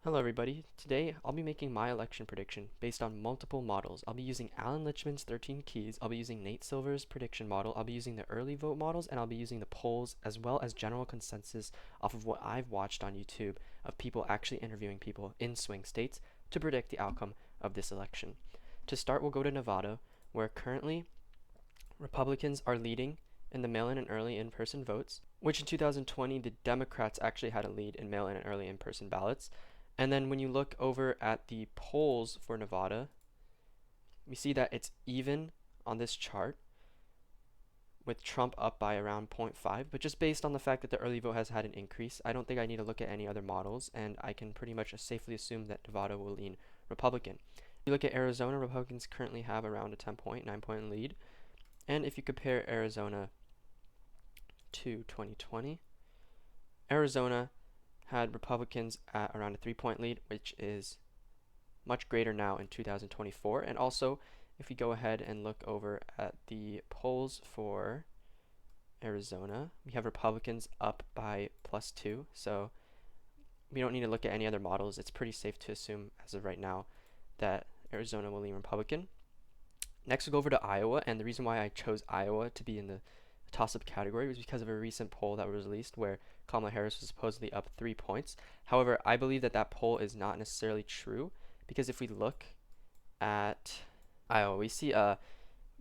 Hello everybody. Today I'll be making my election prediction based on multiple models. I'll be using Alan Litchman's 13 keys, I'll be using Nate Silver's prediction model, I'll be using the early vote models, and I'll be using the polls as well as general consensus off of what I've watched on YouTube of people actually interviewing people in swing states to predict the outcome of this election. To start, we'll go to Nevada, where currently Republicans are leading in the mail-in and early in-person votes, which in 2020 the Democrats actually had a lead in mail-in and early in-person ballots. And then when you look over at the polls for Nevada, we see that it's even on this chart with Trump up by around 0.5, but just based on the fact that the early vote has had an increase, I don't think I need to look at any other models, and I can pretty much safely assume that Nevada will lean Republican. If you look at Arizona, Republicans currently have around a 10-point, 9-point lead, and if you compare Arizona to 2020, Arizona had Republicans at around a 3-point lead, which is much greater now in 2024. And also, if we go ahead and look over at the polls for Arizona, we have Republicans up by +2. So we don't need to look at any other models. It's pretty safe to assume as of right now that Arizona will lean Republican. Next, we'll go over to Iowa, and the reason why I chose Iowa to be in the toss-up category was because of a recent poll that was released where Kamala Harris was supposedly up 3 points. However, I believe that that poll is not necessarily true, because if we look at Iowa, we see a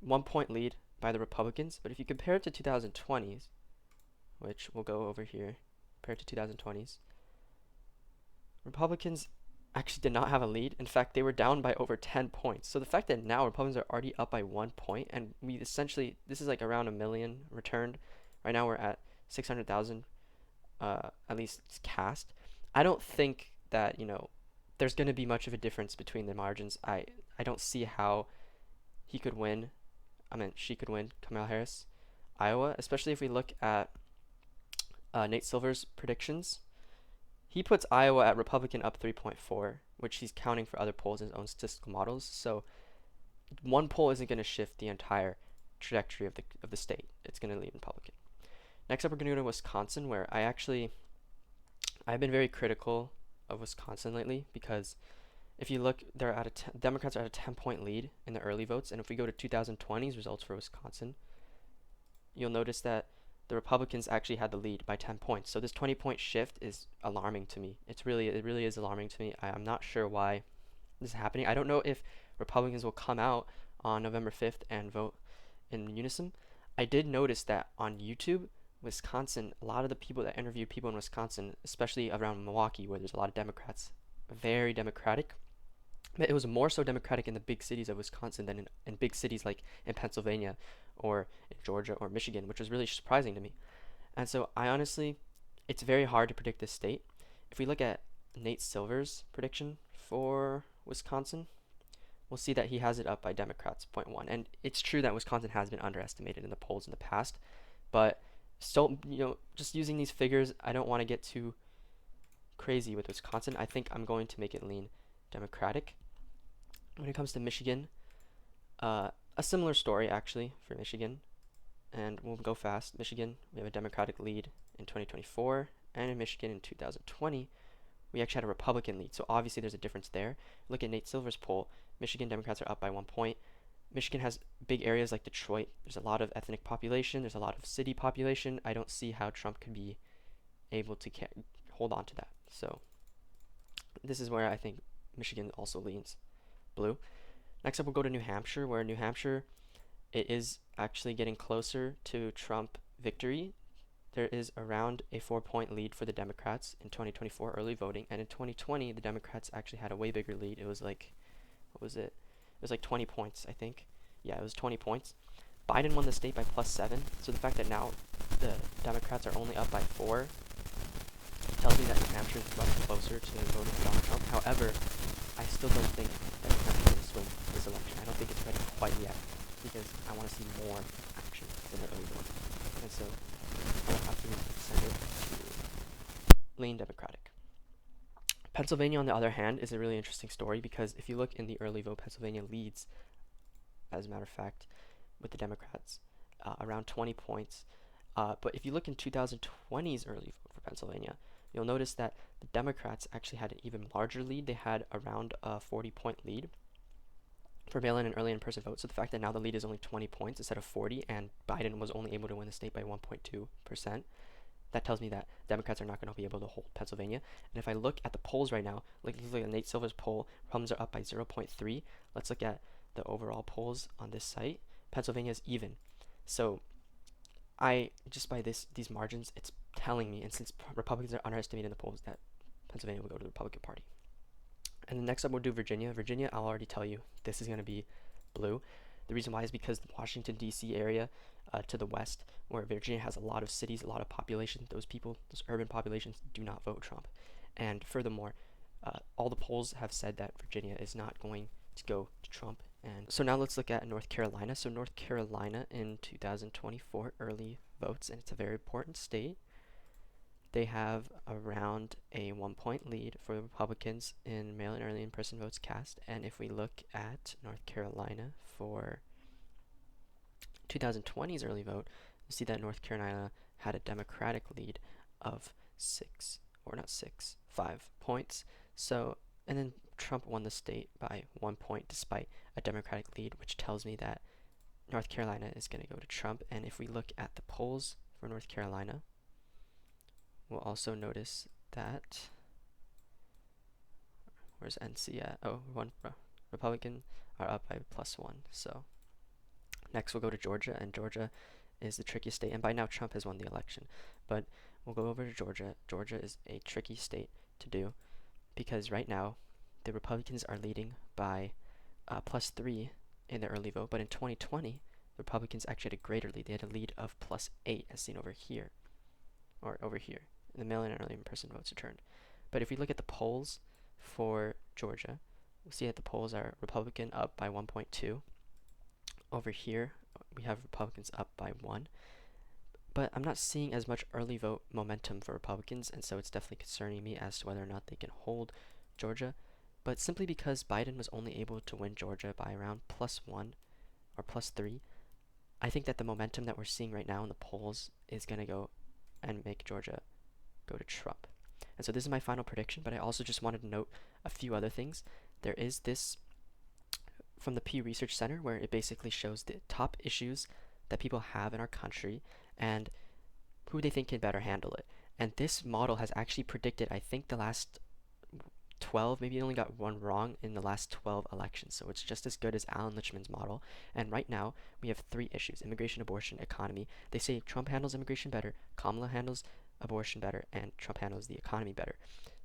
1-point lead by the Republicans, but if you compare it to 2020s, which we'll go over here, compared to 2020s, Republicans actually did not have a lead. In fact, they were down by over 10 points. So the fact that now Republicans are already up by 1 point, and we essentially, this is like around 1 million returned. Right now we're at 600,000, at least cast. I don't think that, there's going to be much of a difference between the margins. I don't see how she could win, Kamala Harris, Iowa, especially if we look at Nate Silver's predictions. He puts Iowa at Republican up 3.4, which he's counting for other polls in his own statistical models. So one poll isn't going to shift the entire trajectory of the state. It's going to lean Republican. Next up, we're going to go to Wisconsin, where I've been very critical of Wisconsin lately because if you look, Democrats are at a 10-point lead in the early votes, and if we go to 2020's results for Wisconsin, you'll notice that the Republicans actually had the lead by 10 points. So this 20-point shift is alarming to me. It really is alarming to me. I'm not sure why this is happening. I don't know if Republicans will come out on November 5th and vote in unison. I did notice that on YouTube, Wisconsin, a lot of the people that interview people in Wisconsin, especially around Milwaukee, where there's a lot of Democrats, very Democratic. But it was more so Democratic in the big cities of Wisconsin than in big cities like in Pennsylvania or in Georgia or Michigan, which was really surprising to me. And so it's very hard to predict this state. If we look at Nate Silver's prediction for Wisconsin, we'll see that he has it up by Democrats 0.1. And it's true that Wisconsin has been underestimated in the polls in the past, but still, just using these figures, I don't want to get too crazy with Wisconsin. I think I'm going to make it lean Democratic. When it comes to Michigan, a similar story actually for Michigan, and we'll go fast. Michigan, we have a Democratic lead in 2024, and in Michigan in 2020, we actually had a Republican lead. So obviously there's a difference there. Look at Nate Silver's poll. Michigan Democrats are up by 1 point. Michigan has big areas like Detroit. There's a lot of ethnic population. There's a lot of city population. I don't see how Trump could be able to hold on to that. So this is where I think Michigan also leans blue. Next up, we'll go to New Hampshire, where New Hampshire, it is actually getting closer to Trump victory. There is around a 4-point lead for the Democrats in 2024 early voting, and in 2020, the Democrats actually had a way bigger lead. It was like, what was it? It was like 20 points, I think. Yeah, it was 20 points. Biden won the state by +7, so the fact that now the Democrats are only up by 4 tells me that New Hampshire is much closer to voting for Donald Trump. However, I still don't think that New Hampshire will swing this election. I don't think it's ready quite yet because I want to see more action than the early voting. And so I will have to send it to lean Democratic. Pennsylvania, on the other hand, is a really interesting story because if you look in the early vote, Pennsylvania leads, as a matter of fact, with the Democrats, around 20 points. But if you look in 2020's early vote for Pennsylvania, you'll notice that the Democrats actually had an even larger lead. They had around a 40-point lead for mail-in and early in-person votes. So the fact that now the lead is only 20 points instead of 40, and Biden was only able to win the state by 1.2%, that tells me that Democrats are not going to be able to hold Pennsylvania. And if I look at the polls right now, let's look at Nate Silver's poll, Republicans are up by 0.3. Let's look at the overall polls on this site. Pennsylvania is even. So I just by these margins, it's telling me, and since Republicans are underestimating the polls, that Pennsylvania will go to the Republican Party. And then next up, we'll do Virginia. Virginia, I'll already tell you, this is going to be blue. The reason why is because the Washington, D.C. area to the west, where Virginia has a lot of cities, a lot of population, those urban populations do not vote Trump. And furthermore, all the polls have said that Virginia is not going to go to Trump. And so now let's look at North Carolina. So North Carolina in 2024 early votes, and it's a very important state. They have around a 1-point lead for the Republicans in mail-in early in-person votes cast. And if we look at North Carolina for 2020's early vote, you see that North Carolina had a Democratic lead of 5 points. So, and then Trump won the state by 1 point despite a Democratic lead, which tells me that North Carolina is going to go to Trump. And if we look at the polls for North Carolina, we'll also notice that, where's NC at? Oh, Republican are up by +1. So next we'll go to Georgia, and Georgia is the trickiest state, and by now Trump has won the election. But we'll go over to Georgia. Georgia is a tricky state to do because right now the Republicans are leading by +3 in the early vote, but in 2020 the Republicans actually had a greater lead. They had a lead of +8 as seen over here, or over here. The mail-in and early in-person votes returned. But if we look at the polls for Georgia, we'll see that the polls are Republican up by 1.2. Over here, we have Republicans up by 1. But I'm not seeing as much early vote momentum for Republicans, and so it's definitely concerning me as to whether or not they can hold Georgia. But simply because Biden was only able to win Georgia by around +1 or +3, I think that the momentum that we're seeing right now in the polls is going to go and make Georgia go to Trump. And so this is my final prediction, but I also just wanted to note a few other things. There is this from the Pew Research Center where it basically shows the top issues that people have in our country and who they think can better handle it. And this model has actually predicted, I think, the last 12, maybe it only got one wrong in the last 12 elections. So it's just as good as Alan Litchman's model. And right now, we have 3 issues: immigration, abortion, economy. They say Trump handles immigration better, Kamala handles abortion better, and Trump handles the economy better.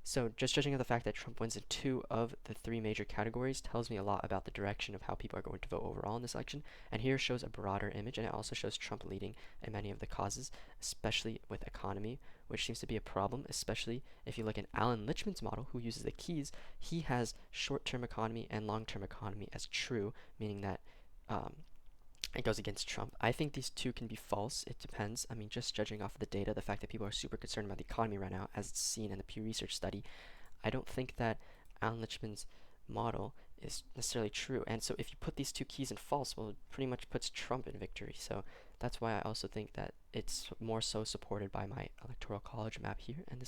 So just judging on the fact that Trump wins in 2 of the 3 major categories tells me a lot about the direction of how people are going to vote overall in this election. And here shows a broader image, and it also shows Trump leading in many of the causes, especially with economy, which seems to be a problem, especially if you look at Alan Litchman's model, who uses the keys. He has short-term economy and long-term economy as true, meaning that it goes against Trump. I think these two can be false. It depends. I mean, just judging off of the data, the fact that people are super concerned about the economy right now, as it's seen in the Pew Research study, I don't think that Alan Litchman's model is necessarily true. And so if you put these 2 keys in false, well, it pretty much puts Trump in victory. So that's why I also think that it's more so supported by my electoral college map here. And this